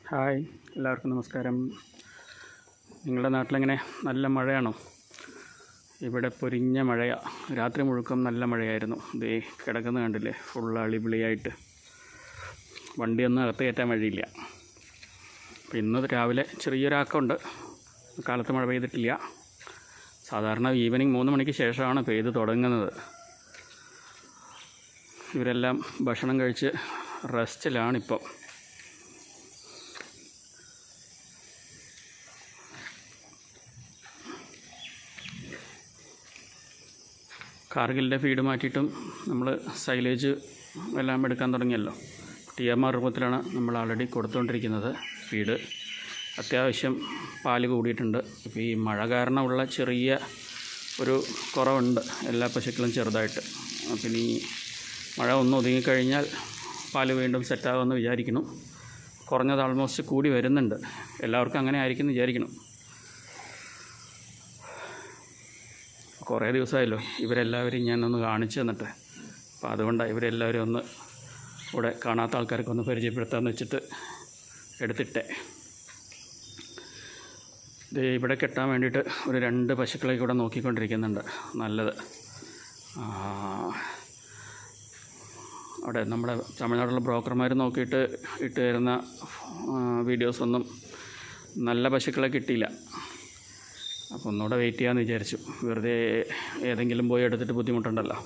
Hi, എല്ലാവർക്കും നമസ്കാരം. നിങ്ങളുടെ നാട്ടിലെങ്ങനെ നല്ല മഴയാണോ? ഇവിടെ പൊരിഞ്ഞ മഴയാണ്. രാത്രി മുഴുക്കം നല്ല മഴയായിരുന്നു. ദേ കിടക്കുന്ന കണ്ടില്ലേ, ഫുൾ അളിപൊളിയായിട്ട്. വണ്ടിയൊന്നും അകത്ത് കയറ്റാൻ വഴിയില്ല. അപ്പോൾ ഇന്ന് രാവിലെ ചെറിയൊരാക്കമുണ്ട്. കാലത്ത് മഴ പെയ്തിട്ടില്ല. സാധാരണ ഈവനിങ് 3 മണിക്ക് ശേഷമാണ് പെയ്ത് തുടങ്ങുന്നത്. ഇവരെല്ലാം ഭക്ഷണം കഴിച്ച് റെസ്റ്റിലാണിപ്പോൾ. കാർഗിലിൻ്റെ ഫീഡ് മാറ്റിയിട്ടും നമ്മൾ സൈലേജ് എല്ലാം എടുക്കാൻ തുടങ്ങിയല്ലോ. TMR രൂപത്തിലാണ് നമ്മൾ ആൾറെഡി കൊടുത്തുകൊണ്ടിരിക്കുന്നത് ഫീഡ്. അത്യാവശ്യം പാല് കൂടിയിട്ടുണ്ട്. ഇപ്പോൾ ഈ മഴ കാരണമുള്ള ചെറിയ ഒരു കുറവുണ്ട് എല്ലാ പശുക്കളും ചെറുതായിട്ട്. പിന്നെ ഈ മഴ ഒന്ന് ഒതുങ്ങിക്കഴിഞ്ഞാൽ പാല് വീണ്ടും സെറ്റാകുമെന്ന് വിചാരിക്കുന്നു. കുറഞ്ഞത് ആൾമോസ്റ്റ് കൂടി വരുന്നുണ്ട്. എല്ലാവർക്കും അങ്ങനെ ആയിരിക്കും വിചാരിക്കണം. കുറേ ദിവസമായല്ലോ ഇവരെല്ലാവരും ഞാനൊന്ന് കാണിച്ചു തന്നിട്ട്. അപ്പോൾ അതുകൊണ്ടാണ് ഇവരെല്ലാവരും ഒന്ന് ഇവിടെ കാണാത്ത ആൾക്കാർക്ക് ഒന്ന് പരിചയപ്പെടുത്താമെന്ന് വെച്ചിട്ട് എടുത്തിട്ടേ. ഇത് ഇവിടെ കെട്ടാൻ വേണ്ടിയിട്ട് ഒരു 2 പശുക്കളെ കൂടെ നോക്കിക്കൊണ്ടിരിക്കുന്നുണ്ട്. നല്ലത്. അവിടെ നമ്മുടെ തമിഴ്നാട്ടിലുള്ള ബ്രോക്കർമാർ നോക്കിയിട്ട് ഇട്ട് തരുന്ന വീഡിയോസൊന്നും നല്ല പശുക്കളെ കിട്ടിയില്ല. അപ്പോൾ ഒന്നുകൂടെ വെയിറ്റ് ചെയ്യാമെന്ന് വിചാരിച്ചു. വെറുതെ ഏതെങ്കിലും പോയി എടുത്തിട്ട് ബുദ്ധിമുട്ടുണ്ടല്ലോ.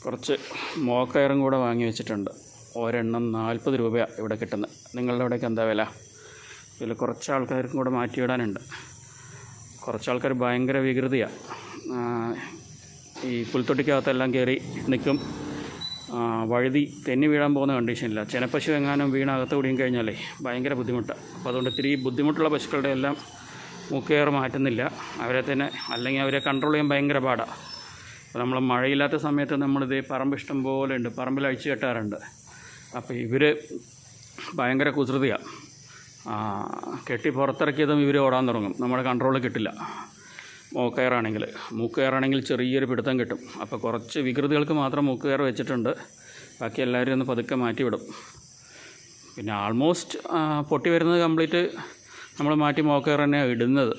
കുറച്ച് മോക്കയറും കൂടെ വാങ്ങി വെച്ചിട്ടുണ്ട്. ഒരെണ്ണം 40 രൂപയാണ് ഇവിടെ കിട്ടുന്നത്. നിങ്ങളുടെ അവിടേക്ക് എന്താ വില? ഇതിൽ കുറച്ച് ആൾക്കാർക്കും കൂടെ മാറ്റിയിടാനുണ്ട്. കുറച്ച് ആൾക്കാർ ഭയങ്കര വികൃതിയാണ്. ഈ പുൽത്തൊട്ടിക്കകത്തെല്ലാം കയറി നിൽക്കും. വഴുതി തെന്നി വീഴാൻ പോകുന്ന കണ്ടീഷനില്ല. ചെനപ്പശു എങ്ങാനും വീണകത്ത് കൂടിയും കഴിഞ്ഞാലേ ഭയങ്കര ബുദ്ധിമുട്ടാണ്. അപ്പോൾ അതുകൊണ്ട് ഇത്തിരി ബുദ്ധിമുട്ടുള്ള പശുക്കളുടെ എല്ലാം മൂക്കയർ മാറ്റുന്നില്ല. അവരെ തന്നെ, അല്ലെങ്കിൽ അവരെ കൺട്രോൾ ചെയ്യാൻ ഭയങ്കര പാടാണ്. അപ്പോൾ നമ്മൾ മഴയില്ലാത്ത സമയത്ത് നമ്മളിത് പറമ്പ് ഇഷ്ടം പോലെ ഉണ്ട്, പറമ്പിൽ അഴിച്ചു കെട്ടാറുണ്ട്. അപ്പോൾ ഇവർ ഭയങ്കര കുസൃതിയാണ്. കെട്ടി പുറത്തിറക്കിയതും ഇവർ ഓടാൻ തുടങ്ങും. നമ്മുടെ കൺട്രോളിൽ കിട്ടില്ല. മൂക്കയറാണെങ്കിൽ ചെറിയൊരു പിടുത്തം കിട്ടും. അപ്പോൾ കുറച്ച് വികൃതികൾക്ക് മാത്രം മൂക്കയർ വെച്ചിട്ടുണ്ട്. ബാക്കി എല്ലാവരും ഒന്ന് പതുക്കെ മാറ്റിവിടും. പിന്നെ ആൾമോസ്റ്റ് പൊട്ടി വരുന്നത് കംപ്ലീറ്റ് നമ്മൾ മാറ്റി മൂക്കയർ തന്നെയാണ് ഇടുന്നത്.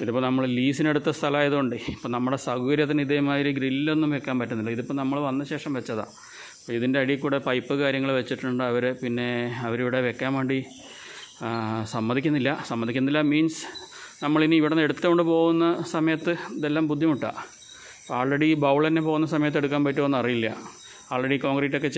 ഇതിപ്പോൾ നമ്മൾ ലീസിനെടുത്ത സ്ഥലമായതുകൊണ്ട് ഇപ്പോൾ നമ്മുടെ സൗകര്യത്തിന് ഇതേമാതിരി ഗ്രില്ലൊന്നും വെക്കാൻ പറ്റുന്നില്ല. ഇതിപ്പോൾ നമ്മൾ വന്ന ശേഷം വെച്ചതാണ്. അപ്പോൾ ഇതിൻ്റെ അടിയിൽ കൂടെ പൈപ്പ് കാര്യങ്ങൾ വെച്ചിട്ടുണ്ട്. അവരിവിടെ വെക്കാൻ വേണ്ടി സമ്മതിക്കുന്നില്ല മീൻസ് നമ്മളിനി ഇവിടെ നിന്ന് എടുത്തുകൊണ്ട് പോകുന്ന സമയത്ത് ഇതെല്ലാം ബുദ്ധിമുട്ടാണ്. ആൾറെഡി ബൗൾ തന്നെ പോകുന്ന സമയത്ത് എടുക്കാൻ പറ്റുമോ എന്നറിയില്ല. ആൾറെഡി കോൺക്രീറ്റൊക്കെ